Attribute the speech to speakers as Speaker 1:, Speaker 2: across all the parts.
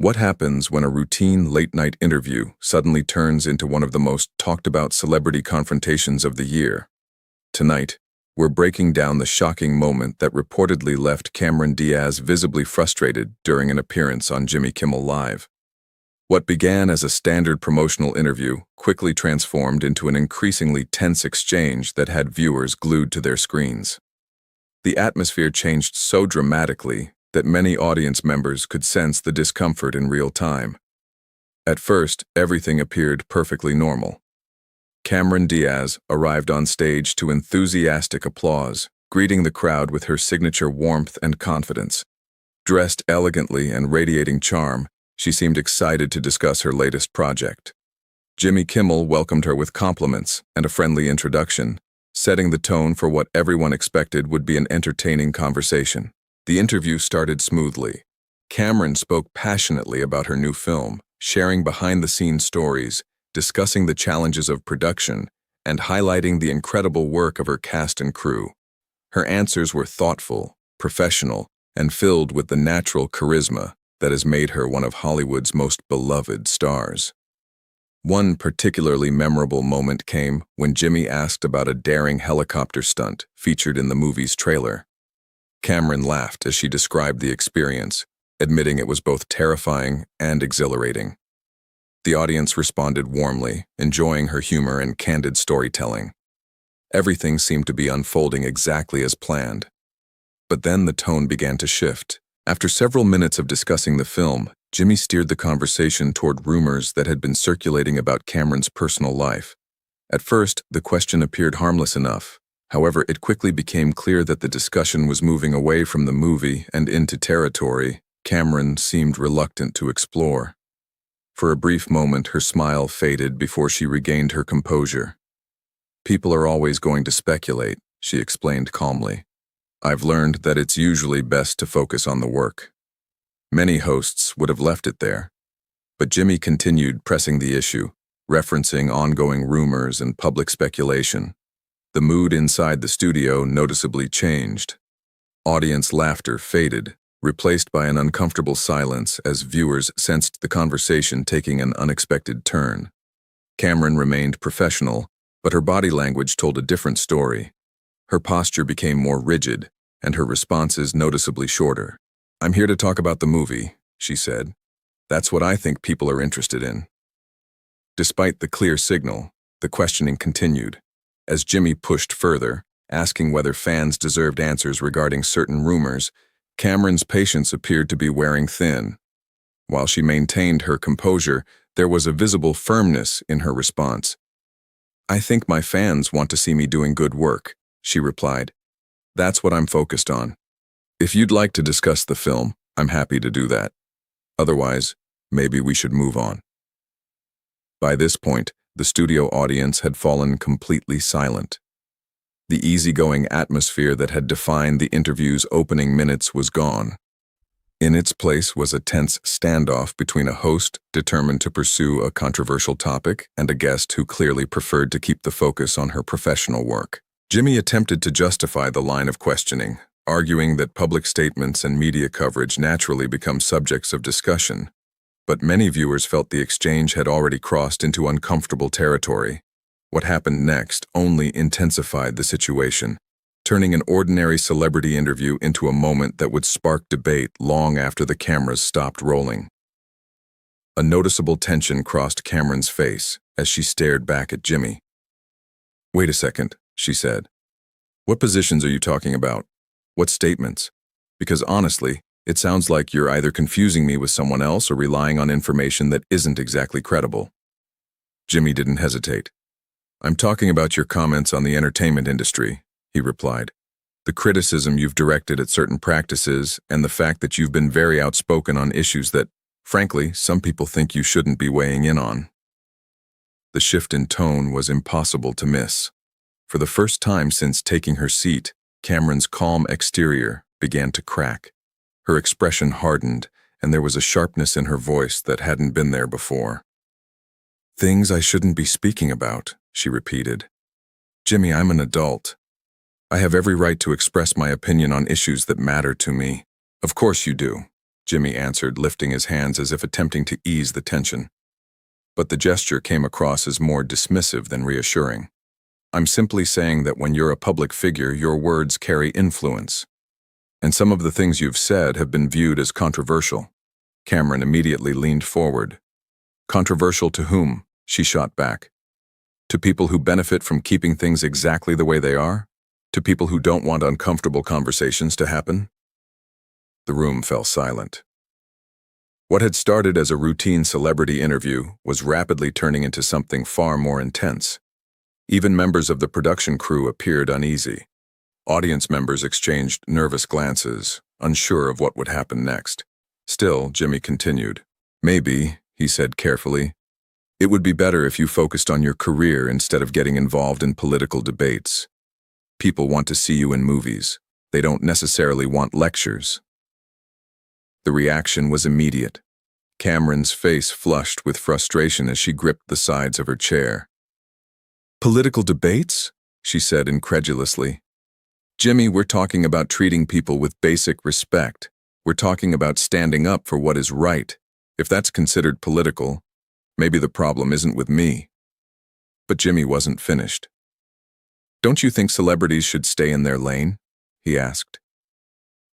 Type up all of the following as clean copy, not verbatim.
Speaker 1: What happens when a routine late-night interview suddenly turns into one of the most talked-about celebrity confrontations of the year? Tonight, we're breaking down the shocking moment that reportedly left Cameron Diaz visibly frustrated during an appearance on Jimmy Kimmel Live. What began as a standard promotional interview quickly transformed into an increasingly tense exchange that had viewers glued to their screens. The atmosphere changed so dramatically that many audience members could sense the discomfort in real time. At first, everything appeared perfectly normal. Cameron Diaz arrived on stage to enthusiastic applause, greeting the crowd with her signature warmth and confidence. Dressed elegantly and radiating charm, she seemed excited to discuss her latest project. Jimmy Kimmel welcomed her with compliments and a friendly introduction, setting the tone for what everyone expected would be an entertaining conversation. The interview started smoothly. Cameron spoke passionately about her new film, sharing behind-the-scenes stories, discussing the challenges of production, and highlighting the incredible work of her cast and crew. Her answers were thoughtful, professional, and filled with the natural charisma that has made her one of Hollywood's most beloved stars. One particularly memorable moment came when Jimmy asked about a daring helicopter stunt featured in the movie's trailer. Cameron laughed as she described the experience, admitting it was both terrifying and exhilarating. The audience responded warmly, enjoying her humor and candid storytelling. Everything seemed to be unfolding exactly as planned. But then the tone began to shift. After several minutes of discussing the film, Jimmy steered the conversation toward rumors that had been circulating about Cameron's personal life. At first, the question appeared harmless enough. However, it quickly became clear that the discussion was moving away from the movie and into territory Cameron seemed reluctant to explore. For a brief moment, her smile faded before she regained her composure. "People are always going to speculate," she explained calmly. "I've learned that it's usually best to focus on the work." Many hosts would have left it there. But Jimmy continued pressing the issue, referencing ongoing rumors and public speculation. The mood inside the studio noticeably changed. Audience laughter faded, replaced by an uncomfortable silence as viewers sensed the conversation taking an unexpected turn. Cameron remained professional, but her body language told a different story. Her posture became more rigid, and her responses noticeably shorter. "I'm here to talk about the movie," she said. "That's what I think people are interested in." Despite the clear signal, the questioning continued. As Jimmy pushed further, asking whether fans deserved answers regarding certain rumors, Cameron's patience appeared to be wearing thin. While she maintained her composure, there was a visible firmness in her response. "I think my fans want to see me doing good work," she replied. "That's what I'm focused on. If you'd like to discuss the film, I'm happy to do that. Otherwise, maybe we should move on." By this point, the studio audience had fallen completely silent. The easygoing atmosphere that had defined the interview's opening minutes was gone. In its place was a tense standoff between a host determined to pursue a controversial topic and a guest who clearly preferred to keep the focus on her professional work. Jimmy attempted to justify the line of questioning, arguing that public statements and media coverage naturally become subjects of discussion. But many viewers felt the exchange had already crossed into uncomfortable territory. What happened next only intensified the situation, turning an ordinary celebrity interview into a moment that would spark debate long after the cameras stopped rolling. A noticeable tension crossed Cameron's face as she stared back at Jimmy. "Wait a second," she said. "What positions are you talking about? What statements? Because honestly, it sounds like you're either confusing me with someone else or relying on information that isn't exactly credible." Jimmy didn't hesitate. "I'm talking about your comments on the entertainment industry," he replied. "The criticism you've directed at certain practices and the fact that you've been very outspoken on issues that, frankly, some people think you shouldn't be weighing in on." The shift in tone was impossible to miss. For the first time since taking her seat, Cameron's calm exterior began to crack. Her expression hardened, and there was a sharpness in her voice that hadn't been there before. "Things I shouldn't be speaking about," she repeated. "Jimmy, I'm an adult. I have every right to express my opinion on issues that matter to me." "Of course you do. Jimmy answered, lifting his hands as if attempting to ease the tension. But the gesture came across as more dismissive than reassuring. I'm simply saying that when you're a public figure, your words carry influence. And some of the things you've said have been viewed as controversial. Cameron immediately leaned forward. Controversial to whom? She shot back. To people who benefit from keeping things exactly the way they are? To people who don't want uncomfortable conversations to happen? The room fell silent. What had started as a routine celebrity interview was rapidly turning into something far more intense. Even members of the production crew appeared uneasy. Audience members exchanged nervous glances, unsure of what would happen next. Still, Jimmy continued. Maybe, he said carefully, it would be better if you focused on your career instead of getting involved in political debates. People want to see you in movies. They don't necessarily want lectures. The reaction was immediate. Cameron's face flushed with frustration as she gripped the sides of her chair. Political debates? She said incredulously. Jimmy, we're talking about treating people with basic respect. We're talking about standing up for what is right. If that's considered political, maybe the problem isn't with me. But Jimmy wasn't finished. Don't you think celebrities should stay in their lane? He asked.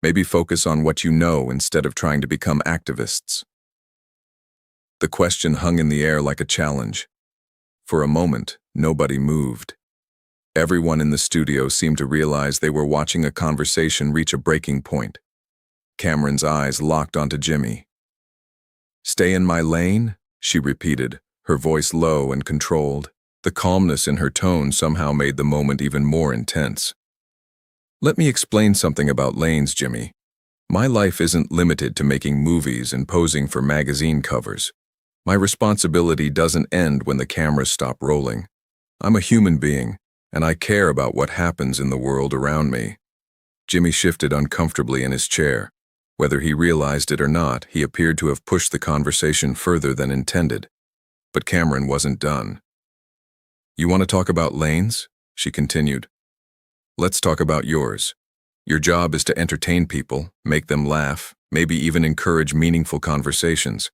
Speaker 1: Maybe focus on what you know instead of trying to become activists. The question hung in the air like a challenge. For a moment, nobody moved. Everyone in the studio seemed to realize they were watching a conversation reach a breaking point. Cameron's eyes locked onto Jimmy. Stay in my lane? She repeated, her voice low and controlled. The calmness in her tone somehow made the moment even more intense. Let me explain something about lanes, Jimmy. My life isn't limited to making movies and posing for magazine covers. My responsibility doesn't end when the cameras stop rolling. I'm a human being, and I care about what happens in the world around me. Jimmy shifted uncomfortably in his chair. Whether he realized it or not, he appeared to have pushed the conversation further than intended. But Cameron wasn't done. You want to talk about lanes? She continued. Let's talk about yours. Your job is to entertain people, make them laugh, maybe even encourage meaningful conversations.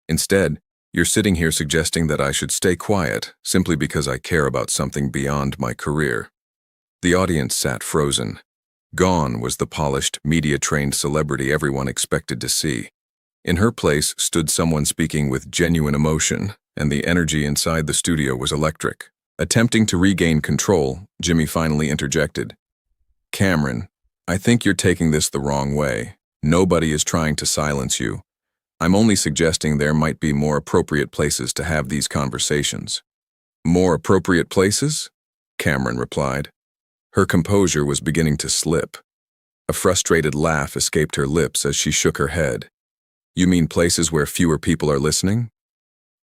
Speaker 1: Instead, you're sitting here suggesting that I should stay quiet simply because I care about something beyond my career. The audience sat frozen. Gone was the polished, media-trained celebrity everyone expected to see. In her place stood someone speaking with genuine emotion, and the energy inside the studio was electric. Attempting to regain control, Jimmy finally interjected. Cameron, I think you're taking this the wrong way. Nobody is trying to silence you. I'm only suggesting there might be more appropriate places to have these conversations. More appropriate places? Cameron replied. Her composure was beginning to slip. A frustrated laugh escaped her lips as she shook her head. You mean places where fewer people are listening?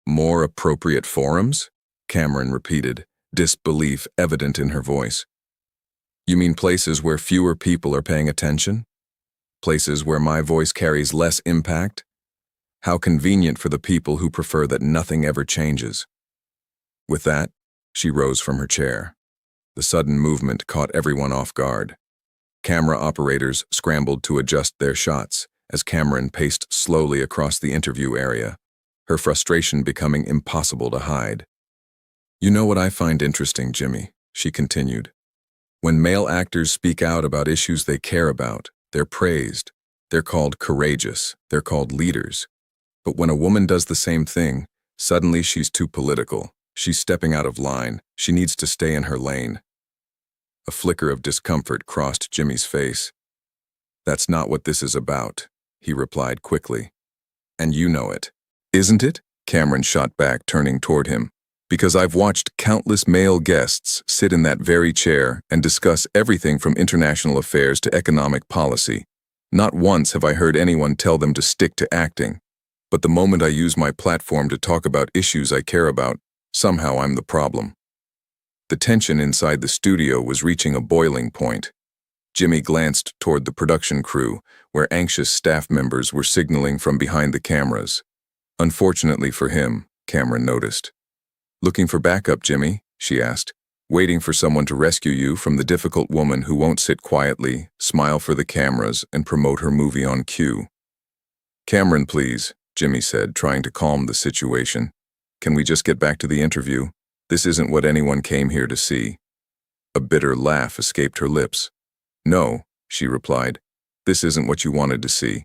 Speaker 1: More appropriate forums? Cameron repeated, disbelief evident in her voice. You mean places where fewer people are paying attention? Places where my voice carries less impact? How convenient for the people who prefer that nothing ever changes. With that, she rose from her chair. The sudden movement caught everyone off guard. Camera operators scrambled to adjust their shots as Cameron paced slowly across the interview area, her frustration becoming impossible to hide. You know what I find interesting, Jimmy, she continued. When male actors speak out about issues they care about, they're praised. They're called courageous. They're called leaders. But when a woman does the same thing, suddenly she's too political. She's stepping out of line. She needs to stay in her lane. A flicker of discomfort crossed Jimmy's face. That's not what this is about, he replied quickly. And you know it. Isn't it? Cameron shot back, turning toward him. Because I've watched countless male guests sit in that very chair and discuss everything from international affairs to economic policy. Not once have I heard anyone tell them to stick to acting. But the moment I use my platform to talk about issues I care about, somehow I'm the problem. The tension inside the studio was reaching a boiling point. Jimmy glanced toward the production crew, where anxious staff members were signaling from behind the cameras. Unfortunately for him, Cameron noticed. Looking for backup, Jimmy? She asked, waiting for someone to rescue you from the difficult woman who won't sit quietly, smile for the cameras, and promote her movie on cue. Cameron, please, Jimmy said, trying to calm the situation. Can we just get back to the interview? This isn't what anyone came here to see. A bitter laugh escaped her lips. No, she replied. This isn't what you wanted to see.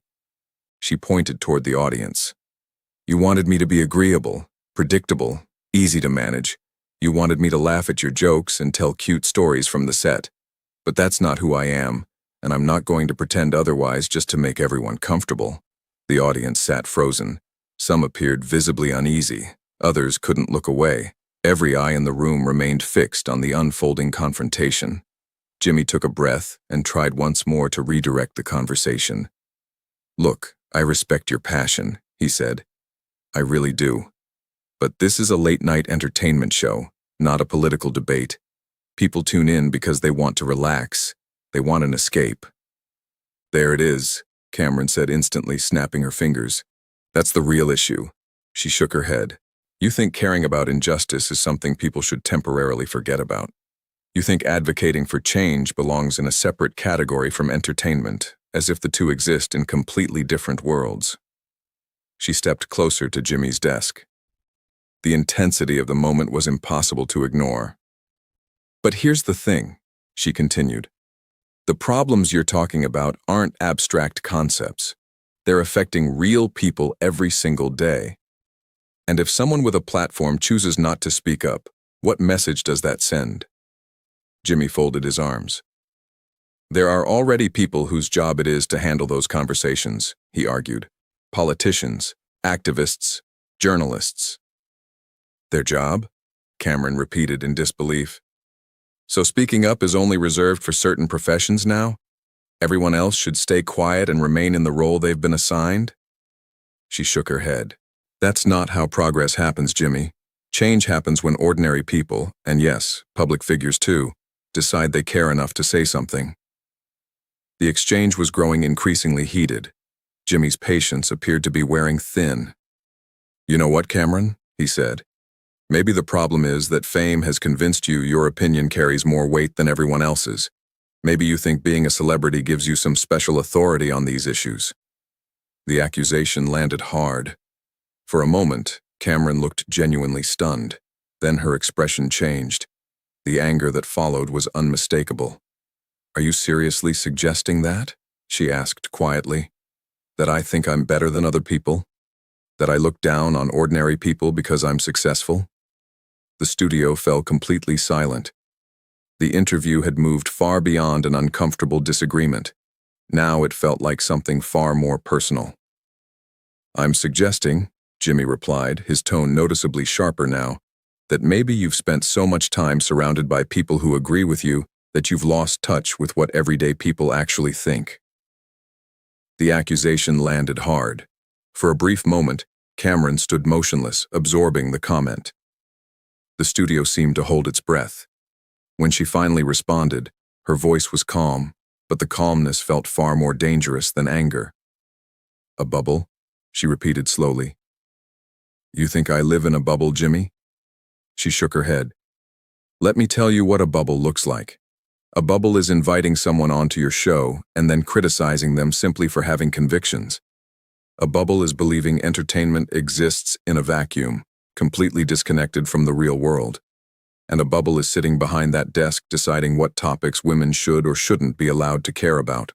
Speaker 1: She pointed toward the audience. You wanted me to be agreeable, predictable, easy to manage. You wanted me to laugh at your jokes and tell cute stories from the set. But that's not who I am, and I'm not going to pretend otherwise just to make everyone comfortable. The audience sat frozen. Some appeared visibly uneasy. Others couldn't look away. Every eye in the room remained fixed on the unfolding confrontation. Jimmy took a breath and tried once more to redirect the conversation. Look, I respect your passion, he said. I really do. But this is a late-night entertainment show, not a political debate. People tune in because they want to relax. They want an escape. There it is, Cameron said instantly, snapping her fingers. That's the real issue. She shook her head. You think caring about injustice is something people should temporarily forget about. You think advocating for change belongs in a separate category from entertainment, as if the two exist in completely different worlds. She stepped closer to Jimmy's desk. The intensity of the moment was impossible to ignore. But here's the thing, she continued. The problems you're talking about aren't abstract concepts. They're affecting real people every single day. And if someone with a platform chooses not to speak up, what message does that send? Jimmy folded his arms. There are already people whose job it is to handle those conversations, he argued. Politicians, activists, journalists. Their job? Cameron repeated in disbelief. So speaking up is only reserved for certain professions now? Everyone else should stay quiet and remain in the role they've been assigned? She shook her head. That's not how progress happens, Jimmy. Change happens when ordinary people, and yes, public figures too, decide they care enough to say something. The exchange was growing increasingly heated. Jimmy's patience appeared to be wearing thin. You know what, Cameron? He said. Maybe the problem is that fame has convinced you your opinion carries more weight than everyone else's. Maybe you think being a celebrity gives you some special authority on these issues. The accusation landed hard. For a moment, Cameron looked genuinely stunned. Then her expression changed. The anger that followed was unmistakable. Are you seriously suggesting that? She asked quietly. That I think I'm better than other people? That I look down on ordinary people because I'm successful? The studio fell completely silent. The interview had moved far beyond an uncomfortable disagreement. Now it felt like something far more personal. I'm suggesting, Jimmy replied, his tone noticeably sharper now, that maybe you've spent so much time surrounded by people who agree with you that you've lost touch with what everyday people actually think. The accusation landed hard. For a brief moment, Cameron stood motionless, absorbing the comment. The studio seemed to hold its breath. When she finally responded, her voice was calm, but the calmness felt far more dangerous than anger. A bubble? She repeated slowly. You think I live in a bubble, Jimmy? She shook her head. Let me tell you what a bubble looks like. A bubble is inviting someone onto your show and then criticizing them simply for having convictions. A bubble is believing entertainment exists in a vacuum, completely disconnected from the real world. And a bubble is sitting behind that desk deciding what topics women should or shouldn't be allowed to care about.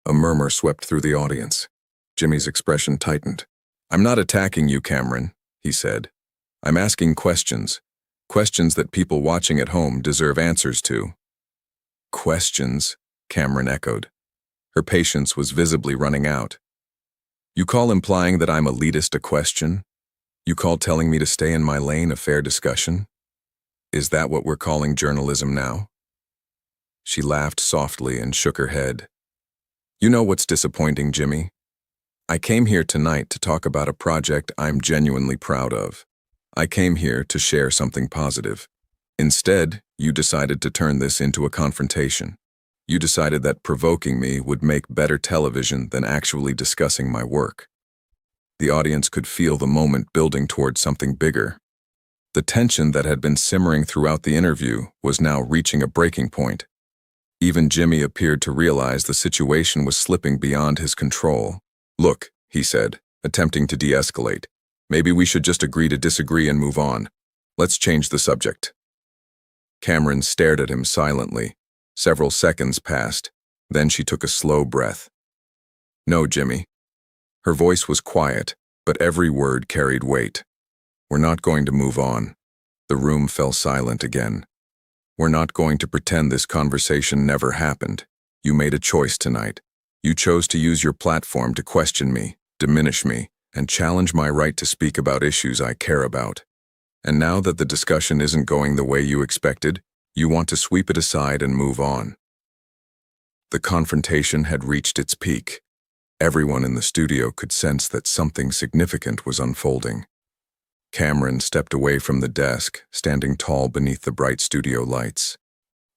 Speaker 1: A murmur swept through the audience. Jimmy's expression tightened. I'm not attacking you, Cameron, he said. I'm asking questions. Questions that people watching at home deserve answers to. Questions, Cameron echoed. Her patience was visibly running out. You call implying that I'm elitist a question? You call telling me to stay in my lane a fair discussion? Is that what we're calling journalism now? She laughed softly and shook her head. You know what's disappointing, Jimmy? I came here tonight to talk about a project I'm genuinely proud of. I came here to share something positive. Instead, you decided to turn this into a confrontation. You decided that provoking me would make better television than actually discussing my work. The audience could feel the moment building toward something bigger. The tension that had been simmering throughout the interview was now reaching a breaking point. Even Jimmy appeared to realize the situation was slipping beyond his control. Look, he said, attempting to de-escalate. Maybe we should just agree to disagree and move on. Let's change the subject. Cameron stared at him silently. Several seconds passed. Then she took a slow breath. No, Jimmy. Her voice was quiet, but every word carried weight. We're not going to move on. The room fell silent again. We're not going to pretend this conversation never happened. You made a choice tonight. You chose to use your platform to question me, diminish me, and challenge my right to speak about issues I care about. And now that the discussion isn't going the way you expected, you want to sweep it aside and move on. The confrontation had reached its peak. Everyone in the studio could sense that something significant was unfolding. Cameron stepped away from the desk, standing tall beneath the bright studio lights.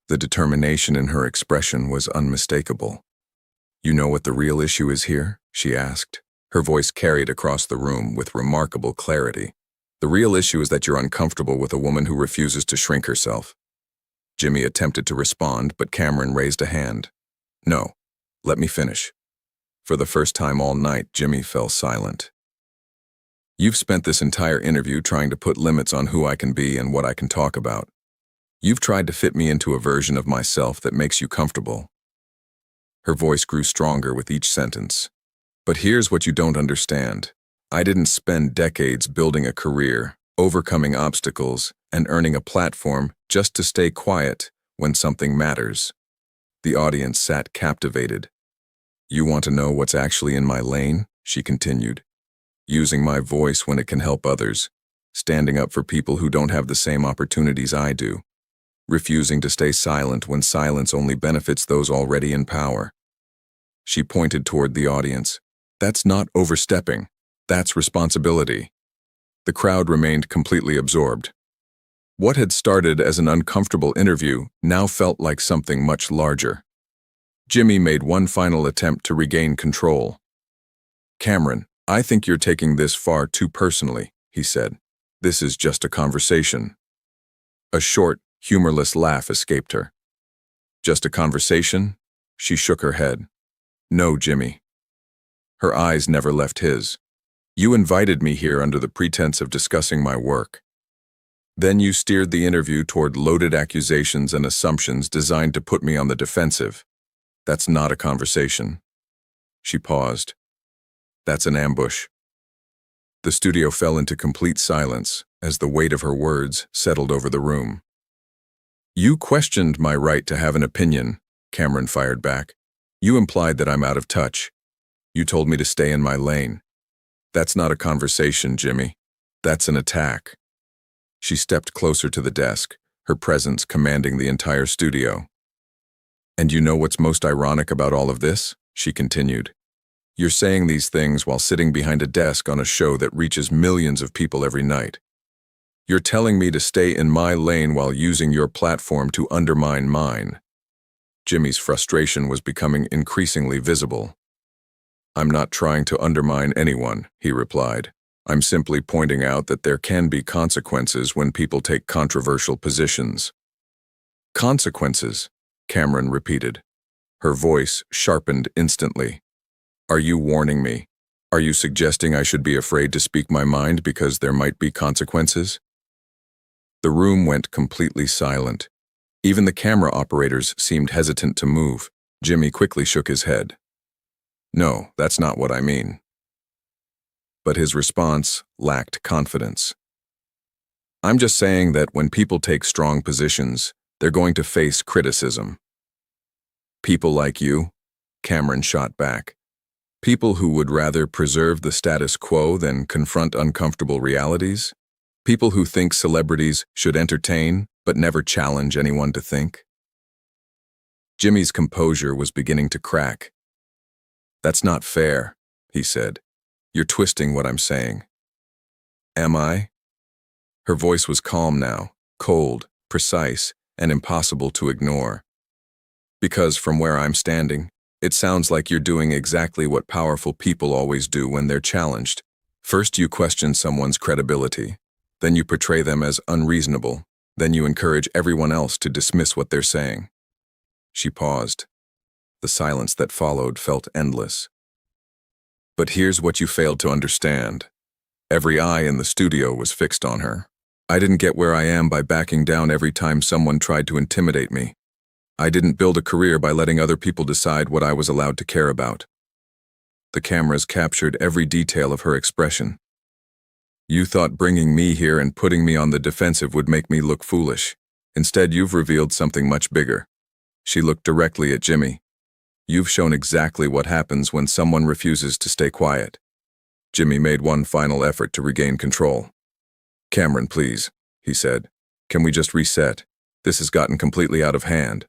Speaker 1: The determination in her expression was unmistakable. You know what the real issue is here? She asked. Her voice carried across the room with remarkable clarity. The real issue is that you're uncomfortable with a woman who refuses to shrink herself. Jimmy attempted to respond, but Cameron raised a hand. No, let me finish. For the first time all night, Jimmy fell silent. You've spent this entire interview trying to put limits on who I can be and what I can talk about. You've tried to fit me into a version of myself that makes you comfortable. Her voice grew stronger with each sentence. But here's what you don't understand. I didn't spend decades building a career, overcoming obstacles, and earning a platform just to stay quiet when something matters. The audience sat captivated. You want to know what's actually in my lane? She continued. Using my voice when it can help others, standing up for people who don't have the same opportunities I do, refusing to stay silent when silence only benefits those already in power. She pointed toward the audience. That's not overstepping. That's responsibility. The crowd remained completely absorbed. What had started as an uncomfortable interview now felt like something much larger. Jimmy made one final attempt to regain control. Cameron, I think you're taking this far too personally, he said. This is just a conversation. A short, humorless laugh escaped her. Just a conversation? She shook her head. No, Jimmy. Her eyes never left his. You invited me here under the pretense of discussing my work. Then you steered the interview toward loaded accusations and assumptions designed to put me on the defensive. That's not a conversation. She paused. That's an ambush. The studio fell into complete silence as the weight of her words settled over the room. You questioned my right to have an opinion, Cameron fired back. You implied that I'm out of touch. You told me to stay in my lane. That's not a conversation, Jimmy. That's an attack. She stepped closer to the desk, her presence commanding the entire studio. And you know what's most ironic about all of this? She continued. You're saying these things while sitting behind a desk on a show that reaches millions of people every night. You're telling me to stay in my lane while using your platform to undermine mine. Jimmy's frustration was becoming increasingly visible. I'm not trying to undermine anyone, he replied. I'm simply pointing out that there can be consequences when people take controversial positions. Consequences, Cameron repeated. Her voice sharpened instantly. Are you warning me? Are you suggesting I should be afraid to speak my mind because there might be consequences? The room went completely silent. Even the camera operators seemed hesitant to move. Jimmy quickly shook his head. No, that's not what I mean. But his response lacked confidence. I'm just saying that when people take strong positions, they're going to face criticism. People like you, Cameron shot back. People who would rather preserve the status quo than confront uncomfortable realities. People who think celebrities should entertain but never challenge anyone to think. Jimmy's composure was beginning to crack. That's not fair, he said. You're twisting what I'm saying. Am I? Her voice was calm now, cold, precise, and impossible to ignore. Because from where I'm standing, it sounds like you're doing exactly what powerful people always do when they're challenged. First you question someone's credibility, then you portray them as unreasonable, then you encourage everyone else to dismiss what they're saying. She paused. The silence that followed felt endless. But here's what you failed to understand. Every eye in the studio was fixed on her. I didn't get where I am by backing down every time someone tried to intimidate me. I didn't build a career by letting other people decide what I was allowed to care about. The cameras captured every detail of her expression. You thought bringing me here and putting me on the defensive would make me look foolish. Instead, you've revealed something much bigger. She looked directly at Jimmy. You've shown exactly what happens when someone refuses to stay quiet. Jimmy made one final effort to regain control. Cameron, please, he said. Can we just reset? This has gotten completely out of hand.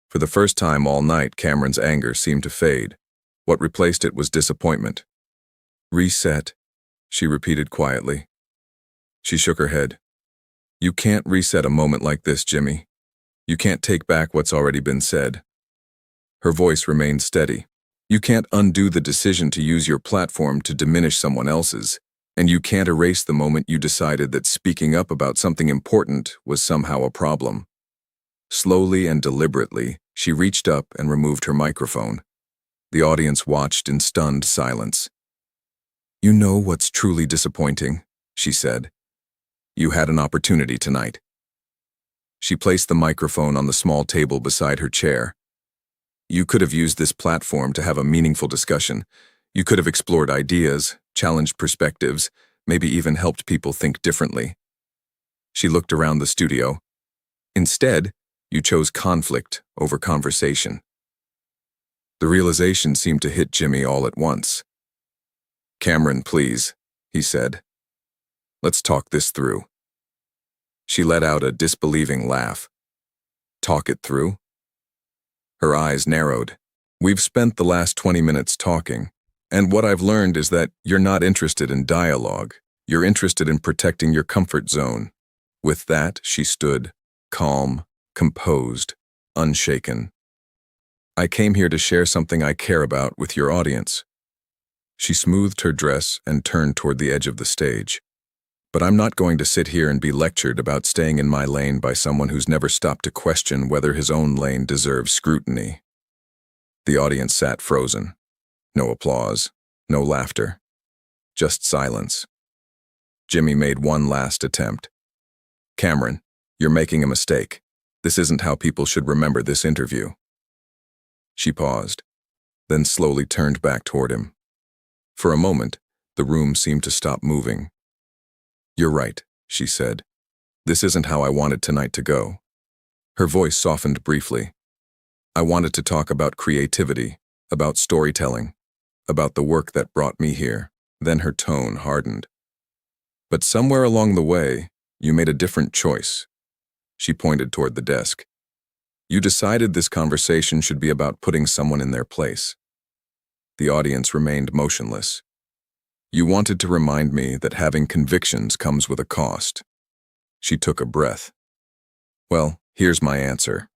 Speaker 1: For the first time all night, Cameron's anger seemed to fade. What replaced it was disappointment. Reset, she repeated quietly. She shook her head. You can't reset a moment like this, Jimmy. You can't take back what's already been said. Her voice remained steady. You can't undo the decision to use your platform to diminish someone else's, and you can't erase the moment you decided that speaking up about something important was somehow a problem. Slowly and deliberately, she reached up and removed her microphone. The audience watched in stunned silence. You know what's truly disappointing, she said. You had an opportunity tonight. She placed the microphone on the small table beside her chair. You could have used this platform to have a meaningful discussion. You could have explored ideas, challenged perspectives, maybe even helped people think differently. She looked around the studio. Instead, you chose conflict over conversation. The realization seemed to hit Jimmy all at once. Cameron, please, he said. Let's talk this through. She let out a disbelieving laugh. Talk it through? Her eyes narrowed. We've spent the last 20 minutes talking, and what I've learned is that you're not interested in dialogue. You're interested in protecting your comfort zone. With that, she stood, calm, composed, unshaken. I came here to share something I care about with your audience. She smoothed her dress and turned toward the edge of the stage. But I'm not going to sit here and be lectured about staying in my lane by someone who's never stopped to question whether his own lane deserves scrutiny. The audience sat frozen. No applause, no laughter, just silence. Jimmy made one last attempt. Cameron, you're making a mistake. This isn't how people should remember this interview. She paused, then slowly turned back toward him. For a moment, the room seemed to stop moving. You're right, she said. This isn't how I wanted tonight to go. Her voice softened briefly. I wanted to talk about creativity, about storytelling, about the work that brought me here. Then her tone hardened. But somewhere along the way, you made a different choice. She pointed toward the desk. You decided this conversation should be about putting someone in their place. The audience remained motionless. You wanted to remind me that having convictions comes with a cost. She took a breath. Well, here's my answer.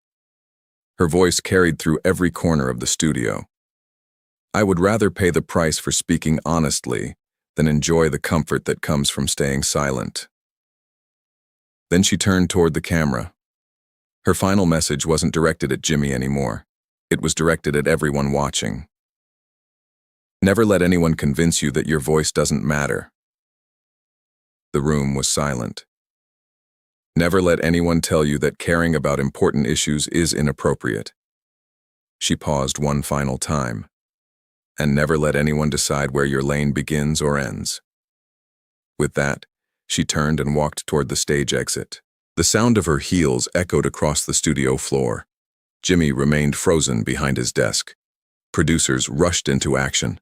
Speaker 1: Her voice carried through every corner of the studio. I would rather pay the price for speaking honestly than enjoy the comfort that comes from staying silent. Then she turned toward the camera. Her final message wasn't directed at Jimmy anymore. It was directed at everyone watching. Never let anyone convince you that your voice doesn't matter. The room was silent. Never let anyone tell you that caring about important issues is inappropriate. She paused one final time. And never let anyone decide where your lane begins or ends. With that, she turned and walked toward the stage exit. The sound of her heels echoed across the studio floor. Jimmy remained frozen behind his desk. Producers rushed into action.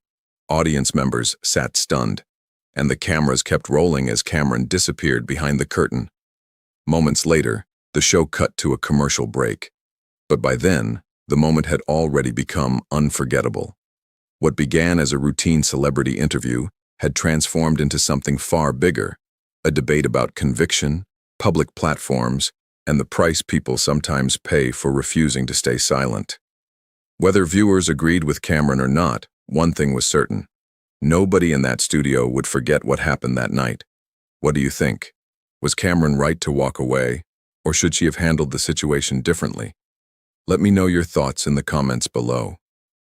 Speaker 1: Audience members sat stunned, and the cameras kept rolling as Cameron disappeared behind the curtain. Moments later, the show cut to a commercial break. But by then, the moment had already become unforgettable. What began as a routine celebrity interview had transformed into something far bigger, a debate about conviction, public platforms, and the price people sometimes pay for refusing to stay silent. Whether viewers agreed with Cameron or not, one thing was certain. Nobody in that studio would forget what happened that night. What do you think? Was Cameron right to walk away, or should she have handled the situation differently? Let me know your thoughts in the comments below.